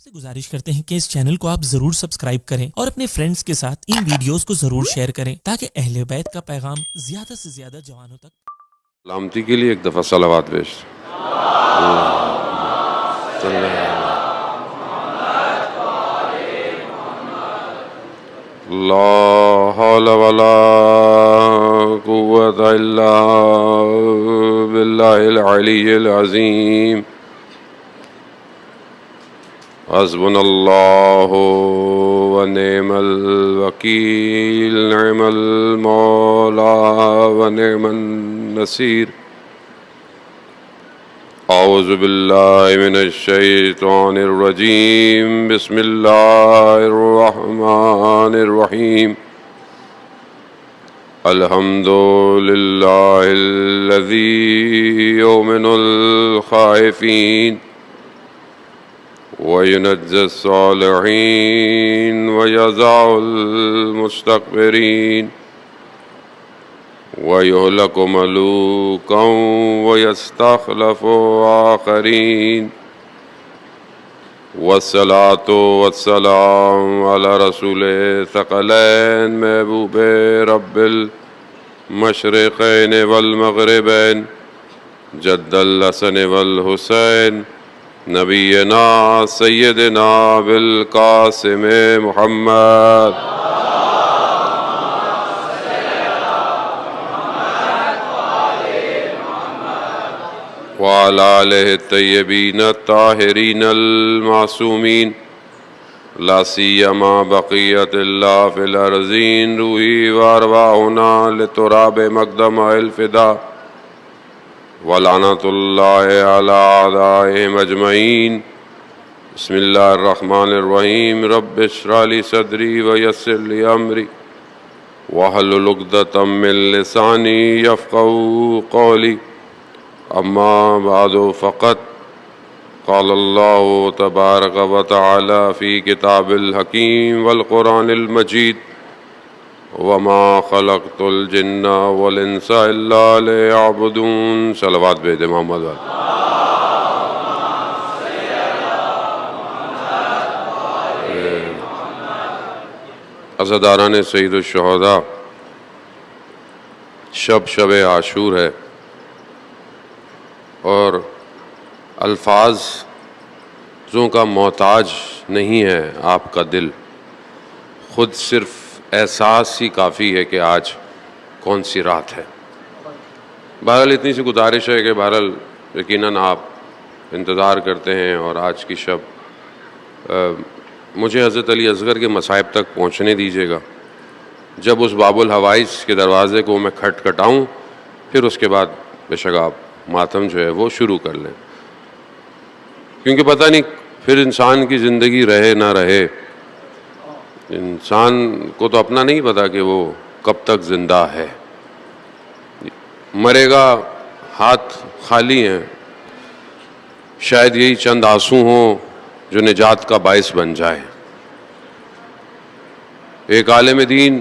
سے گزارش کرتے ہیں کہ اس چینل کو آپ ضرور سبسکرائب کریں اور اپنے فرینڈز کے ساتھ ان ویڈیوز کو ضرور شیئر کریں تاکہ اہل بیت کا پیغام زیادہ سے زیادہ جوانوں تک سلامتی کے لیے ایک دفعہ صلوات پیش لا حول ولا قوة الا باللہ العلی العظیم حسبنا اللہ ونعم الوکیل نعم المولا ونعم النصیر اعوذ باللہ من الشیطان الرجیم بسم اللہ الرحمن الرحیم الحمد للہ الذی یؤمن الخائفین وينجي الصالحين ويزع المستكبرين ويهلك ملوكا ويستخلف آخرين والصلاة والسلام على رسول ثقلين محبوب رب المشرقين والمغربين جد الحسن والحسين نبینا سیدنا بالقاسم محمد وعلى آلہ الطیبین الطاہرین المعصومین لا سیما بقیت اللہ فی الارضین روحی وارواحنا لتراب مقدم الفدا ولعنت اللہ علی اعدائہم اجمعین بسم اللہ الرحمن الرحیم رب اشرح لی صدری ویسر لی امری واحلل عقدۃ من لسانی یفقہوا قولی اما بعد فقد قال اللہ تبارک و تعالی فی کتاب الحکیم والقرآن المجید وما خلقت الجن والانس الا ليعبدون صلوات بھیجے محمد والے عزاداران سید الشہداء شب عاشور ہے اور الفاظوں کا محتاج نہیں ہے آپ کا دل، خود صرف احساس ہی کافی ہے کہ آج کون سی رات ہے۔ بہرحال اتنی سی گزارش ہے کہ بہرحال یقیناً آپ انتظار کرتے ہیں اور آج کی شب مجھے حضرت علی اصغر کے مصائب تک پہنچنے دیجیے گا۔ جب اس باب الحوائج کے دروازے کو میں کھٹکھٹاؤں پھر اس کے بعد بے شک آپ ماتم جو ہے وہ شروع کر لیں، کیونکہ پتہ نہیں پھر انسان کی زندگی رہے نہ رہے، انسان کو تو اپنا نہیں پتا کہ وہ کب تک زندہ ہے، مرے گا ہاتھ خالی ہیں، شاید یہی چند آنسو ہوں جو نجات کا باعث بن جائے۔ ایک عالم دین،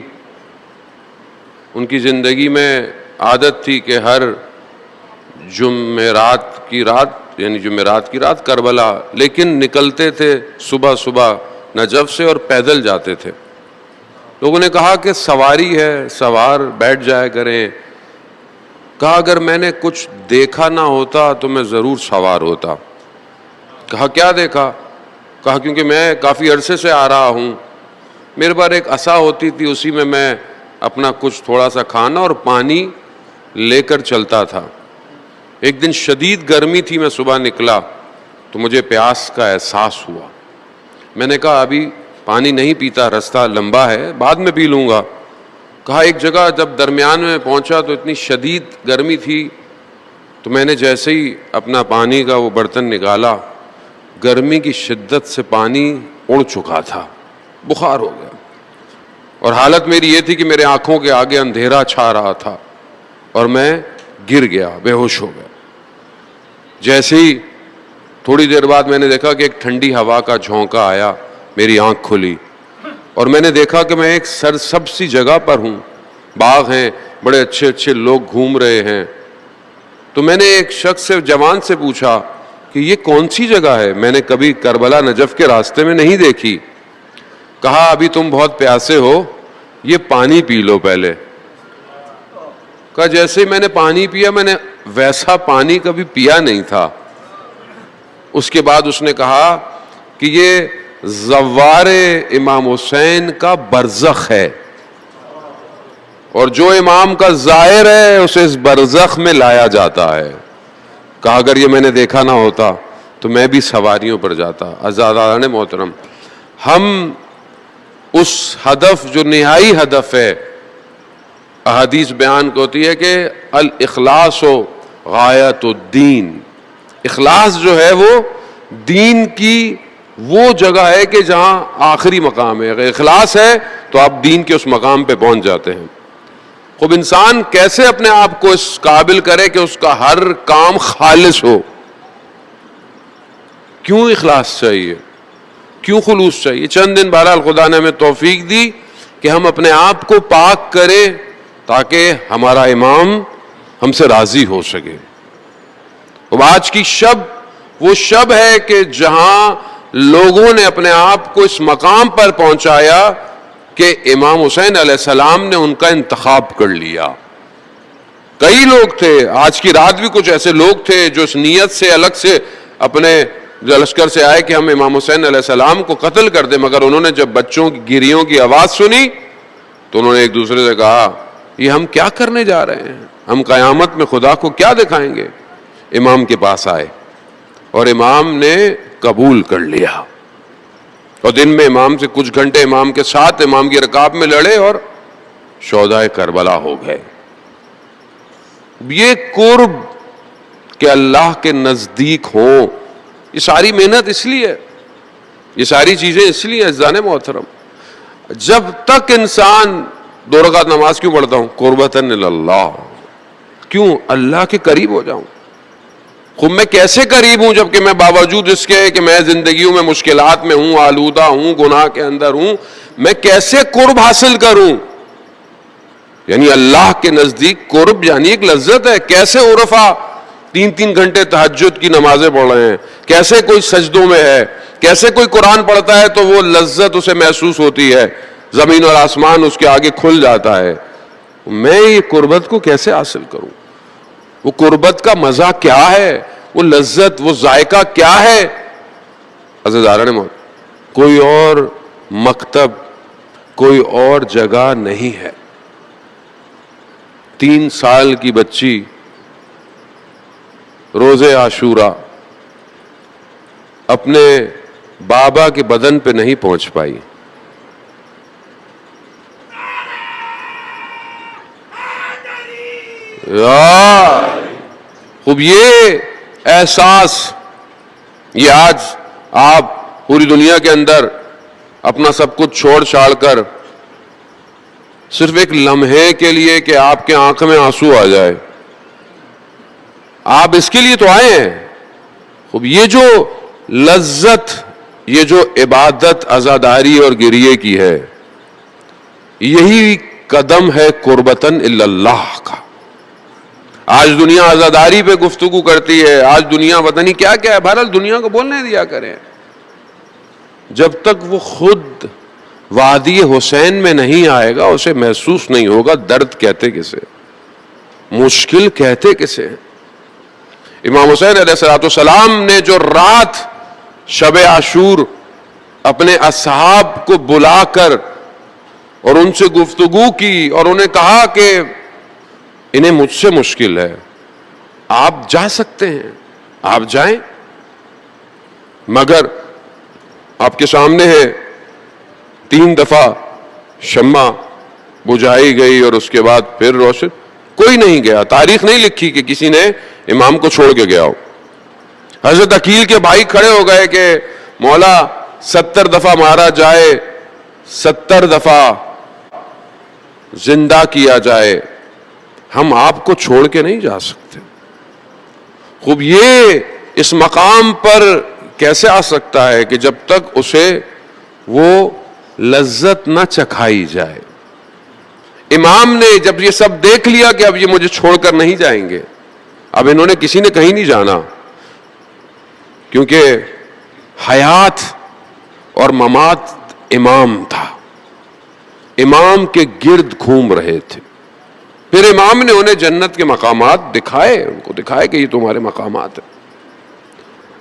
ان کی زندگی میں عادت تھی کہ ہر جمعرات کی رات کربلا، لیکن نکلتے تھے صبح نجف سے اور پیدل جاتے تھے۔ لوگوں نے کہا کہ سواری ہے، سوار بیٹھ جایا کریں۔ کہا اگر میں نے کچھ دیکھا نہ ہوتا تو میں ضرور سوار ہوتا۔ کہا کیا دیکھا؟ کہا کیونکہ میں کافی عرصے سے آ رہا ہوں، میرے پاس ایک عصا ہوتی تھی، اسی میں میں اپنا کچھ تھوڑا سا کھانا اور پانی لے کر چلتا تھا۔ ایک دن شدید گرمی تھی، میں صبح نکلا تو مجھے پیاس کا احساس ہوا۔ میں نے کہا ابھی پانی نہیں پیتا، رستہ لمبا ہے، بعد میں پی لوں گا۔ کہا ایک جگہ جب درمیان میں پہنچا تو اتنی شدید گرمی تھی تو میں نے جیسے ہی اپنا پانی کا وہ برتن نکالا، گرمی کی شدت سے پانی اڑ چکا تھا، بخار ہو گیا، اور حالت میری یہ تھی کہ میرے آنکھوں کے آگے اندھیرا چھا رہا تھا اور میں گر گیا، بے ہوش ہو گیا۔ جیسے ہی تھوڑی دیر بعد میں نے دیکھا کہ ایک ٹھنڈی ہوا کا جھونکا آیا، میری آنکھ کھلی اور میں نے دیکھا کہ میں ایک سرسبز سی جگہ پر ہوں، باغ ہیں، بڑے اچھے لوگ گھوم رہے ہیں۔ تو میں نے ایک شخص سے، جوان سے پوچھا کہ یہ کون سی جگہ ہے، میں نے کبھی کربلا نجف کے راستے میں نہیں دیکھی. کہا ابھی تم بہت پیاسے ہو، یہ پانی پی لو پہلے. کہا جیسے میں نے پانی پیا، میں نے ویسا پانی کبھی پیا نہیں تھا. اس کے بعد اس نے کہا کہ یہ زوار امام حسین کا برزخ ہے، اور جو امام کا زائر ہے اسے اس برزخ میں لایا جاتا ہے. کہا اگر یہ میں نے دیکھا نہ ہوتا تو میں بھی سواریوں پر جاتا. عزیزان محترم، ہم اس ہدف جو نہائی ہدف ہے، احادیث بیان ہوتی ہے کہ الاخلاص و غایت الدین، اخلاص جو ہے وہ دین کی وہ جگہ ہے کہ جہاں آخری مقام ہے. اگر اخلاص ہے تو آپ دین کے اس مقام پہ پہنچ جاتے ہیں. خوب انسان کیسے اپنے آپ کو اس قابل کرے کہ اس کا ہر کام خالص ہو؟ کیوں اخلاص چاہیے؟ کیوں خلوص چاہیے؟ چند دن بہرحال خدا نے ہمیں توفیق دی کہ ہم اپنے آپ کو پاک کریں تاکہ ہمارا امام ہم سے راضی ہو سکے. اب آج کی شب وہ شب ہے کہ جہاں لوگوں نے اپنے آپ کو اس مقام پر پہنچایا کہ امام حسین علیہ السلام نے ان کا انتخاب کر لیا. کئی لوگ تھے، آج کی رات بھی کچھ ایسے لوگ تھے جو اس نیت سے الگ سے اپنے لشکر سے آئے کہ ہم امام حسین علیہ السلام کو قتل کر دیں، مگر انہوں نے جب بچوں کی گریوں کی آواز سنی تو انہوں نے ایک دوسرے سے کہا یہ ہم کیا کرنے جا رہے ہیں، ہم قیامت میں خدا کو کیا دکھائیں گے. امام کے پاس آئے اور امام نے قبول کر لیا، اور دن میں امام سے کچھ گھنٹے امام کے ساتھ امام کی رکاب میں لڑے اور شہدائے کربلا ہو گئے. یہ قرب کہ اللہ کے نزدیک ہوں، یہ ساری محنت اس لیے، یہ ساری چیزیں اس لیے. عزیزان محترم، جب تک انسان 2 رکعت نماز کیوں پڑھتا ہوں؟ قربتاً اللہ، کیوں؟ اللہ کے قریب ہو جاؤں. خود میں کیسے قریب ہوں جبکہ میں باوجود اس کے کہ میں زندگیوں میں مشکلات میں ہوں، آلودہ ہوں، گناہ کے اندر ہوں، میں کیسے قرب حاصل کروں؟ یعنی اللہ کے نزدیک قرب یعنی ایک لذت ہے. کیسے عرفا 3 گھنٹے تہجد کی نمازیں پڑھ رہے ہیں، کیسے کوئی سجدوں میں ہے، کیسے کوئی قرآن پڑھتا ہے تو وہ لذت اسے محسوس ہوتی ہے، زمین اور آسمان اس کے آگے کھل جاتا ہے. میں یہ قربت کو کیسے حاصل کروں؟ وہ قربت کا مزہ کیا ہے؟ وہ لذت، وہ ذائقہ کیا ہے؟ عزیزان محترم، کوئی اور مکتب، کوئی اور جگہ نہیں ہے. 3 سال کی بچی روز عاشورہ اپنے بابا کے بدن پہ نہیں پہنچ پائی. خوب یہ احساس، یہ آج آپ پوری دنیا کے اندر اپنا سب کچھ چھوڑ چھاڑ کر صرف ایک لمحے کے لیے کہ آپ کے آنکھ میں آنسو آ جائے، آپ اس کے لیے تو آئے ہیں. خوب یہ جو لذت، یہ جو عبادت عزاداری اور گریے کی ہے، یہی قدم ہے قربتاً اللہ کا. آج دنیا عزاداری پہ گفتگو کرتی ہے، آج دنیا پتہ نہیں کیا کیا ہے. بہرحال دنیا کو بولنے دیا کریں، جب تک وہ خود وادی حسین میں نہیں آئے گا اسے محسوس نہیں ہوگا درد کہتے کسے، مشکل کہتے کسے. امام حسین علیہ السلام نے جو رات شب عاشور اپنے اصحاب کو بلا کر اور ان سے گفتگو کی اور انہیں کہا کہ انہیں مجھ سے مشکل ہے، آپ جا سکتے ہیں، آپ جائیں، مگر آپ کے سامنے ہے. 3 دفعہ شمع بجھائی گئی اور اس کے بعد پھر روشن. کوئی نہیں گیا، تاریخ نہیں لکھی کہ کسی نے امام کو چھوڑ کے گیا ہو. حضرت عقیل کے بھائی کھڑے ہو گئے کہ مولا 70 دفعہ مارا جائے، 70 دفعہ زندہ کیا جائے، ہم آپ کو چھوڑ کے نہیں جا سکتے. خوب یہ اس مقام پر کیسے آ سکتا ہے کہ جب تک اسے وہ لذت نہ چکھائی جائے. امام نے جب یہ سب دیکھ لیا کہ اب یہ مجھے چھوڑ کر نہیں جائیں گے، اب انہوں نے کسی نے کہیں نہیں جانا، کیونکہ حیات اور ممات امام تھا، امام کے گرد گھوم رہے تھے. پھر امام نے انہیں جنت کے مقامات دکھائے، ان کو دکھائے کہ یہ تمہارے مقامات ہیں.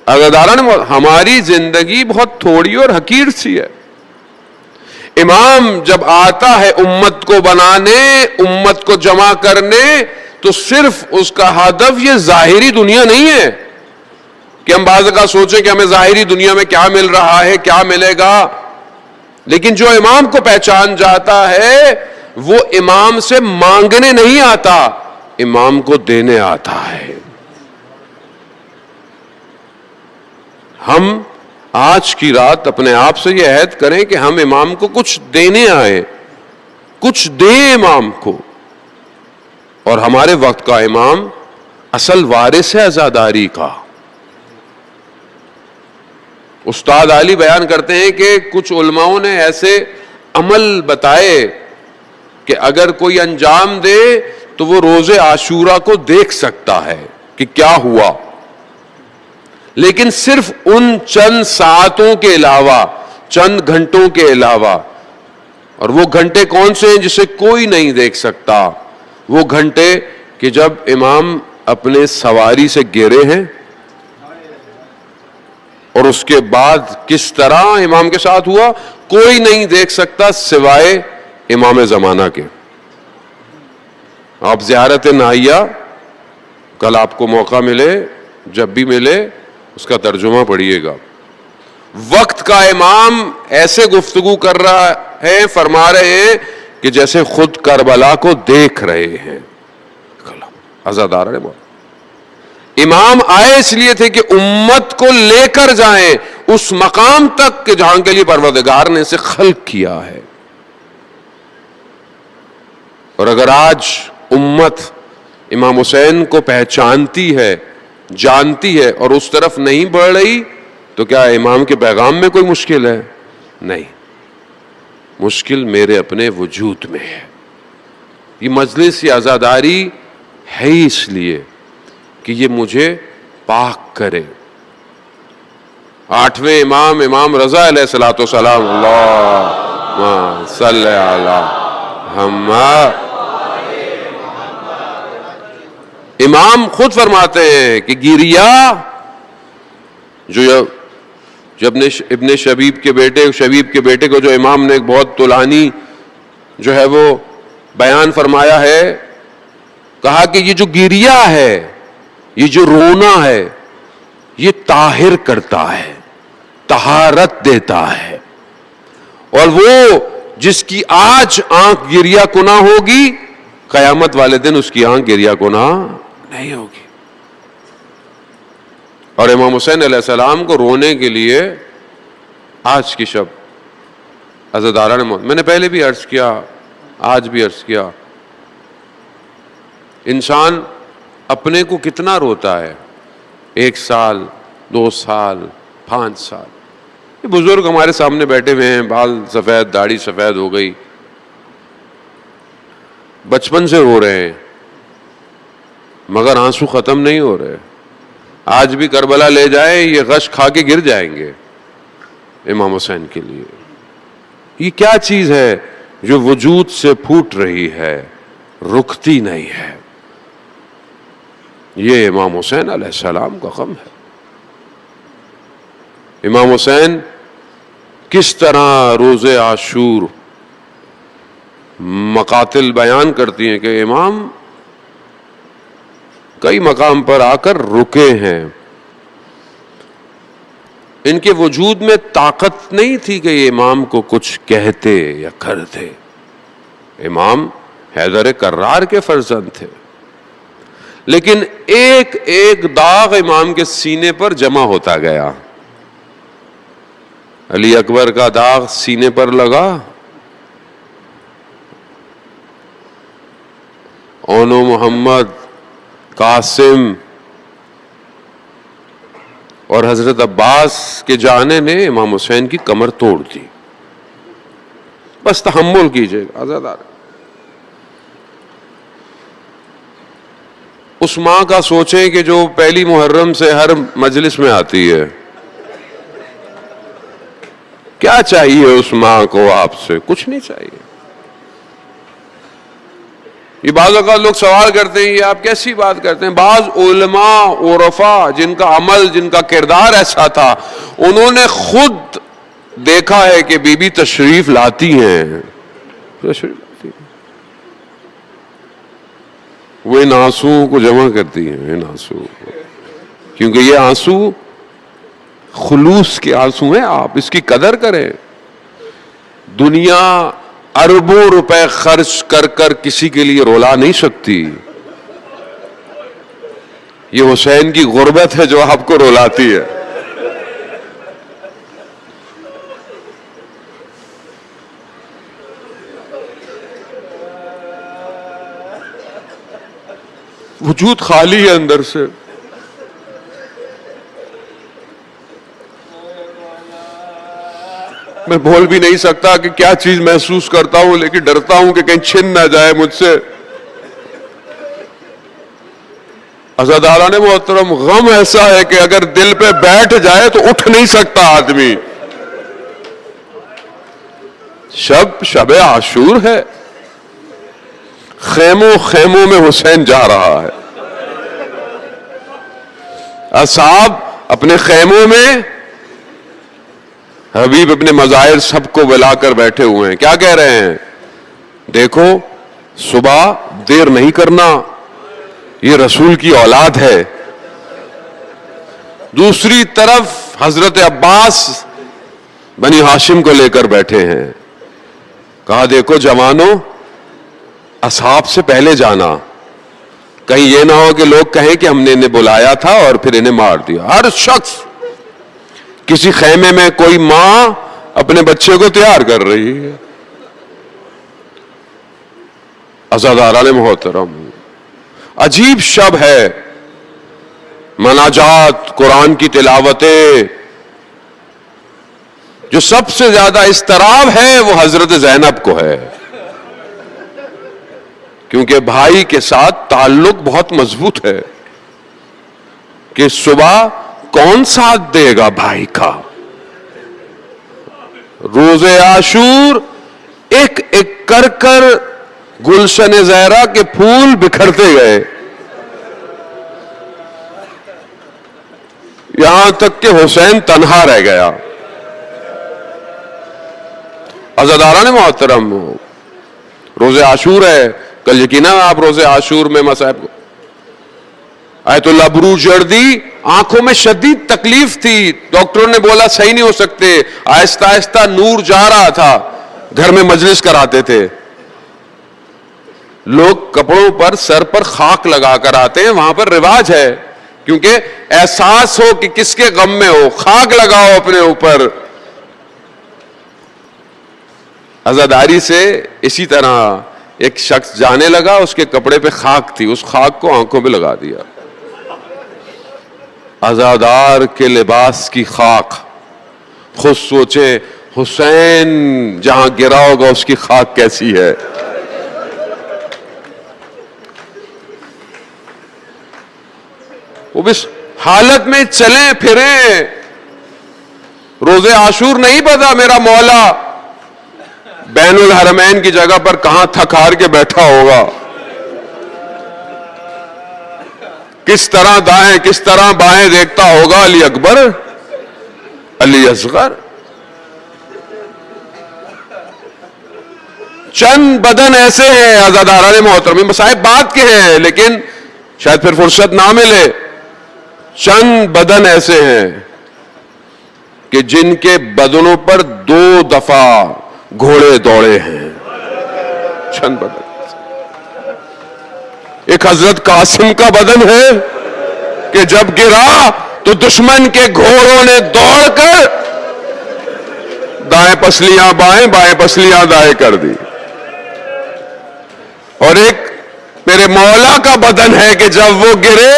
عزاداران ہماری زندگی بہت تھوڑی اور حقیر سی ہے. امام جب آتا ہے امت کو بنانے، امت کو جمع کرنے، تو صرف اس کا ہدف یہ ظاہری دنیا نہیں ہے کہ ہم بعض کا سوچیں کہ ہمیں ظاہری دنیا میں کیا مل رہا ہے، کیا ملے گا. لیکن جو امام کو پہچان جاتا ہے وہ امام سے مانگنے نہیں آتا، امام کو دینے آتا ہے. ہم آج کی رات اپنے آپ سے یہ عہد کریں کہ ہم امام کو کچھ دینے آئے، کچھ دیں امام کو. اور ہمارے وقت کا امام اصل وارث ہے عزاداری کا. استاد علی بیان کرتے ہیں کہ کچھ علماؤں نے ایسے عمل بتائے کہ اگر کوئی انجام دے تو وہ روز عاشورہ کو دیکھ سکتا ہے کہ کیا ہوا، لیکن صرف ان چند ساعتوں کے علاوہ، چند گھنٹوں کے علاوہ. اور وہ گھنٹے کون سے ہیں جسے کوئی نہیں دیکھ سکتا؟ وہ گھنٹے کہ جب امام اپنے سواری سے گرے ہیں اور اس کے بعد کس طرح امام کے ساتھ ہوا، کوئی نہیں دیکھ سکتا سوائے امام زمانہ کے. آپ زیارت نائیہ کل آپ کو موقع ملے، جب بھی ملے اس کا ترجمہ پڑھیے گا. وقت کا امام ایسے گفتگو کر رہا ہے، فرما رہے ہیں کہ جیسے خود کربلا کو دیکھ رہے ہیں. عزادار نے بولا امام آئے اس لیے تھے کہ امت کو لے کر جائیں اس مقام تک کہ جہاں کے لیے پروردگار نے اسے خلق کیا ہے. اور اگر آج امت امام حسین کو پہچانتی ہے، جانتی ہے اور اس طرف نہیں بڑھ رہی تو کیا امام کے پیغام میں کوئی مشکل ہے؟ نہیں، مشکل میرے اپنے وجود میں ہے. یہ مجلس یہ عزاداری ہے اس لیے کہ یہ مجھے پاک کرے. 8ویں امام، امام رضا علیہ الصلوۃ والسلام، اللہم صلی علی محمد. امام خود فرماتے ہیں کہ گیریا جو ابن شبیب کے بیٹے کو جو امام نے ایک بہت طولانی جو ہے وہ بیان فرمایا ہے، کہا کہ یہ جو گیریا ہے، یہ جو رونا ہے، یہ طاہر کرتا ہے، طہارت دیتا ہے. اور وہ جس کی آج آنکھ گریا کنا ہوگی، قیامت والے دن اس کی آنکھ گریا کنا نہیں ہوگی. اور امام حسین علیہ السلام کو رونے کے لیے آج کی شب عزاداران موت، میں نے پہلے بھی عرض کیا، آج بھی عرض کیا، انسان اپنے کو کتنا روتا ہے، 1 سال 2 سال 5 سال. یہ بزرگ ہمارے سامنے بیٹھے ہوئے ہیں، بال سفید، داڑھی سفید ہو گئی، بچپن سے رو رہے ہیں مگر آنسو ختم نہیں ہو رہے. آج بھی کربلا لے جائیں یہ غش کھا کے گر جائیں گے امام حسین کے لیے. یہ کیا چیز ہے جو وجود سے پھوٹ رہی ہے، رکتی نہیں ہے؟ یہ امام حسین علیہ السلام کا غم ہے. امام حسین کس طرح روز عاشور مقاتل بیان کرتی ہیں کہ امام کئی مقام پر آ کر رکے ہیں. ان کے وجود میں طاقت نہیں تھی کہ یہ امام کو کچھ کہتے یا کرتے. امام حیدر کرار کے فرزند تھے، لیکن ایک ایک داغ امام کے سینے پر جمع ہوتا گیا. علی اکبر کا داغ سینے پر لگا، اونو محمد، قاسم اور حضرت عباس کے جانے نے امام حسین کی کمر توڑ دی. بس تحمل کیجئے گا عزادار. اس ماں کا سوچیں کہ جو پہلی محرم سے ہر مجلس میں آتی ہے. کیا چاہیے اس ماں کو آپ سے؟ کچھ نہیں چاہیے. یہ بعض اوقات لوگ سوال کرتے ہیں یہ آپ کیسی بات کرتے ہیں. بعض علماء عرفاء جن کا عمل جن کا کردار ایسا تھا انہوں نے خود دیکھا ہے کہ بی بی تشریف لاتی ہیں. وہ ان آنسوؤں کو جمع کرتی ہیں، ان آنسو، کیونکہ یہ آنسو خلوص کے آنسو ہیں. آپ اس کی قدر کریں. دنیا اربوں روپے خرچ کر کر کسی کے لیے رولا نہیں سکتی. یہ حسین کی غربت ہے جو آپ کو رولاتی ہے. وجود خالی ہے اندر سے. میں بول بھی نہیں سکتا کہ کیا چیز محسوس کرتا ہوں، لیکن ڈرتا ہوں کہ کہیں چھن نہ جائے مجھ سے. عزاداران محترم، غم ایسا ہے کہ اگر دل پہ بیٹھ جائے تو اٹھ نہیں سکتا آدمی. شب عاشور ہے. خیموں میں حسین جا رہا ہے. اصحاب اپنے خیموں میں، حبیب اپنے مظاہر سب کو بلا کر بیٹھے ہوئے ہیں. کیا کہہ رہے ہیں؟ دیکھو صبح دیر نہیں کرنا، یہ رسول کی اولاد ہے. دوسری طرف حضرت عباس بنی ہاشم کو لے کر بیٹھے ہیں. کہا دیکھو جوانوں، اصحاب سے پہلے جانا، کہیں یہ نہ ہو کہ لوگ کہیں کہ ہم نے انہیں بلایا تھا اور پھر انہیں مار دیا. ہر شخص، کسی خیمے میں کوئی ماں اپنے بچے کو تیار کر رہی ہے. عزاداران محترم، عجیب شب ہے. مناجات، قرآن کی تلاوتیں. جو سب سے زیادہ اضطراب ہے وہ حضرت زینب کو ہے، کیونکہ بھائی کے ساتھ تعلق بہت مضبوط ہے کہ صبح کون ساتھ دے گا بھائی کا. روز عاشور ایک ایک کر گلشن زہرا کے پھول بکھرتے گئے، یہاں تک کہ حسین تنہا رہ گیا. عزاداران محترم، روز عاشور ہے. کل یقینا آپ روز عاشور میں مصائب کو. آیت اللہ بروجردی، آنکھوں میں شدید تکلیف تھی، ڈاکٹروں نے بولا صحیح نہیں ہو سکتے. آہستہ آہستہ نور جا رہا تھا. گھر میں مجلس کراتے تھے. لوگ کپڑوں پر سر پر خاک لگا کر آتے ہیں، وہاں پر رواج ہے، کیونکہ احساس ہو کہ کس کے غم میں ہو. خاک لگاؤ اپنے اوپر. عزاداری سے اسی طرح ایک شخص جانے لگا، اس کے کپڑے پہ خاک تھی، اس خاک کو آنکھوں پہ لگا دیا. عزادار کے لباس کی خاک. خود سوچے حسین جہاں گرا ہوگا اس کی خاک کیسی ہے. وہ اس حالت میں چلیں پھریں. روز عاشور نہیں پتا میرا مولا بین الحرمین کی جگہ پر کہاں تھک ہار کے بیٹھا ہوگا، کس طرح دائیں کس طرح بائیں دیکھتا ہوگا. علی اکبر، علی اصغر. چند بدن ایسے ہیں عزاداران محترم، مصائب بات کے ہیں لیکن شاید پھر فرصت نہ ملے. چند بدن ایسے ہیں کہ جن کے بدنوں پر 2 دفعہ گھوڑے دوڑے ہیں. چند بدن. ایک حضرت قاسم کا بدن ہے کہ جب گرا تو دشمن کے گھوڑوں نے دوڑ کر دائیں پسلیاں بائیں بائیں پسلیاں دائیں کر دی. اور ایک میرے مولا کا بدن ہے کہ جب وہ گرے،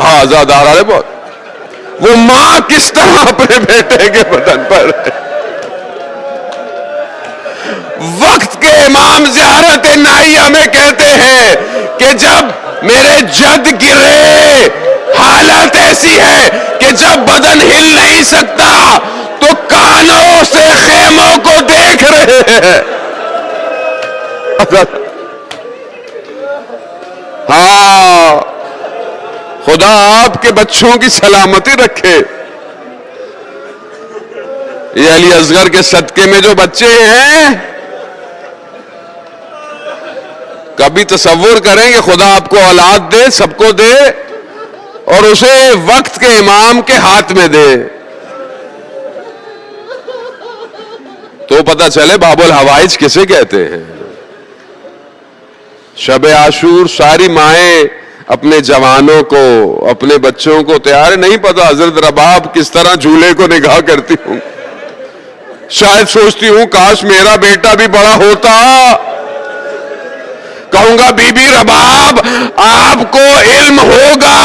ہاں عزادار ہے بہت. وہ ماں کس طرح اپنے بیٹے کے بدن پر ہے. وقت کے کے امام زیارت نائیہ میں کہتے ہیں کہ جب میرے جد گرے حالت ایسی ہے کہ جب بدن ہل نہیں سکتا تو کانوں سے خیموں کو دیکھ رہے ہیں. ہاں خدا آپ کے بچوں کی سلامتی رکھے. یہ علی اصغر کے صدقے میں جو بچے ہیں کبھی تصور کریں کہ خدا آپ کو اولاد دے, سب کو دے, اور اسے وقت کے امام کے ہاتھ میں دے تو پتہ چلے باب الحوائج کسے کہتے ہیں. شب عاشور ساری مائیں اپنے جوانوں کو, اپنے بچوں کو تیار نہیں پتا حضرت رباب کس طرح جھولے کو نگاہ کرتی ہوں. شاید سوچتی ہوں کاش میرا بیٹا بھی بڑا ہوتا. کہوں گا بی بی رباب آپ کو علم ہوگا,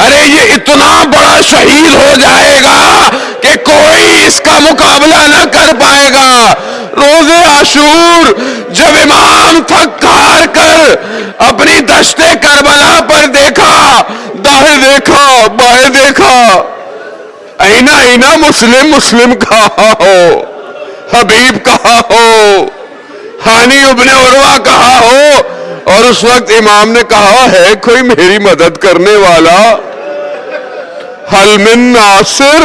ارے یہ اتنا بڑا شہید ہو جائے گا کہ کوئی اس کا مقابلہ نہ کر پائے گا. روز عاشور جب امام تھک ہار کر اپنی دشت کربلا پر دیکھا, دائیں دیکھا بائیں دیکھا, اینا اینا مسلم مسلم کہا ہو, حبیب کہا ہو, ہانی ابن عروہ کہا ہو, اور اس وقت امام نے کہا ہے کوئی میری مدد کرنے والا. حل من ناصر,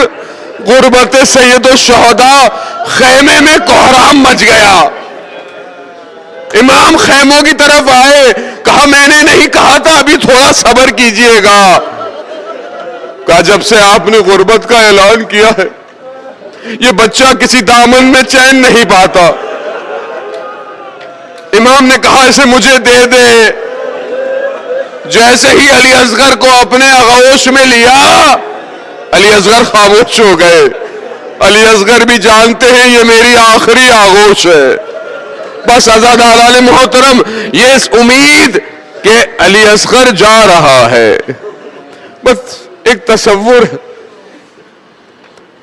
غربت سید الشہداء. خیمے میں کوہرام مچ گیا. امام خیموں کی طرف آئے, کہا میں نے نہیں کہا تھا ابھی تھوڑا صبر کیجئے گا. کہا جب سے آپ نے غربت کا اعلان کیا ہے یہ بچہ کسی دامن میں چین نہیں پاتا. امام نے کہا اسے مجھے دے دے. جیسے ہی علی اصغر کو اپنے آغوش میں لیا علی اصغر خاموش ہو گئے. علی اصغر بھی جانتے ہیں یہ میری آخری آغوش ہے. بس عزاداران محترم یہ اس امید کہ علی اصغر جا رہا ہے. بس ایک تصور ہے,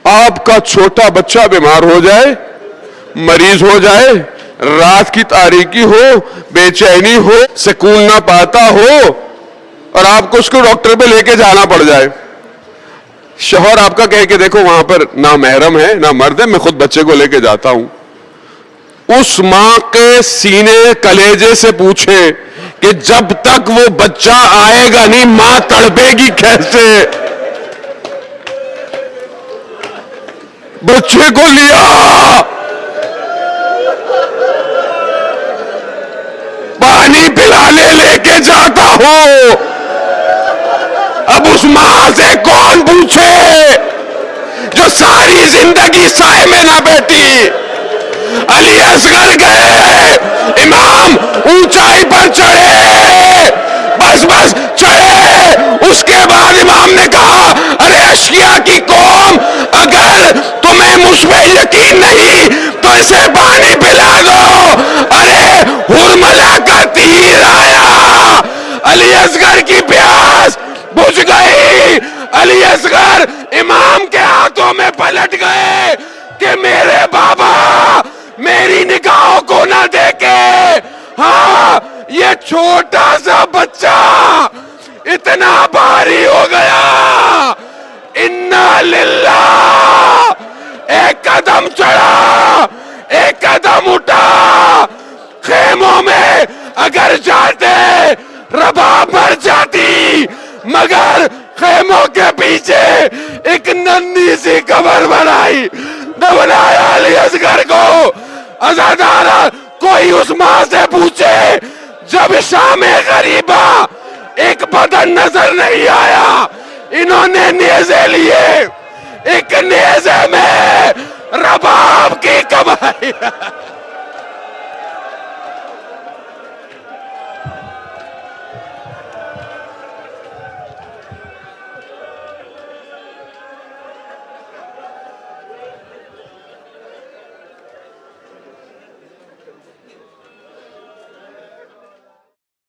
آپ کا چھوٹا بچہ بیمار ہو جائے, مریض ہو جائے, رات کی تاریکی ہو, بے چینی ہو, سکون نہ پاتا ہو, اور آپ کو اس کو ڈاکٹر پہ لے کے جانا پڑ جائے. شوہر آپ کا کہے کہ دیکھو وہاں پر نہ محرم ہے نہ مرد ہے, میں خود بچے کو لے کے جاتا ہوں. اس ماں کے سینے کلیجے سے پوچھے کہ جب تک وہ بچہ آئے گا نہیں ماں تڑپے گی کیسے. بچے کو لیا, پانی پلانے لے کے جاتا ہوں. اب اس ماں سے کون پوچھے جو ساری زندگی سائے میں نہ بیٹھی. علی اصغر گئے, امام اونچائی پر چڑھے, بس بس چڑھے. اس کے بعد امام نے کہا ارے اشقیاء کی قوم, اگر تمہیں مجھ پہ یقین نہیں تو اسے پانی پلا دو. ارے ہرملا کا تیر آیا, علی اصغر کی پیاس بجھ گئی. علی اصغر امام کے ہاتھوں میں پلٹ گئے کہ میرے بابا میری نگاہوں کو نہ دیکھے. ہاں یہ چھوٹا سا بچہ اتنا بھاری ہو گیا. انا للہ. ایک قدم چڑھا, ایک قدم اٹھا. خیموں میں اگر جاتے رباب بھر جاتی, مگر خیموں کے پیچھے ایک ننھی سی قبر بنائی, دبنایا علی اصغر کو. عزادارہ کوئی اس ماں سے پوچھے جب شام غریبہ ایک بدن نظر نہیں آیا, انہوں نے نیزے لیے, ایک نیزے میں رباب کی کمائی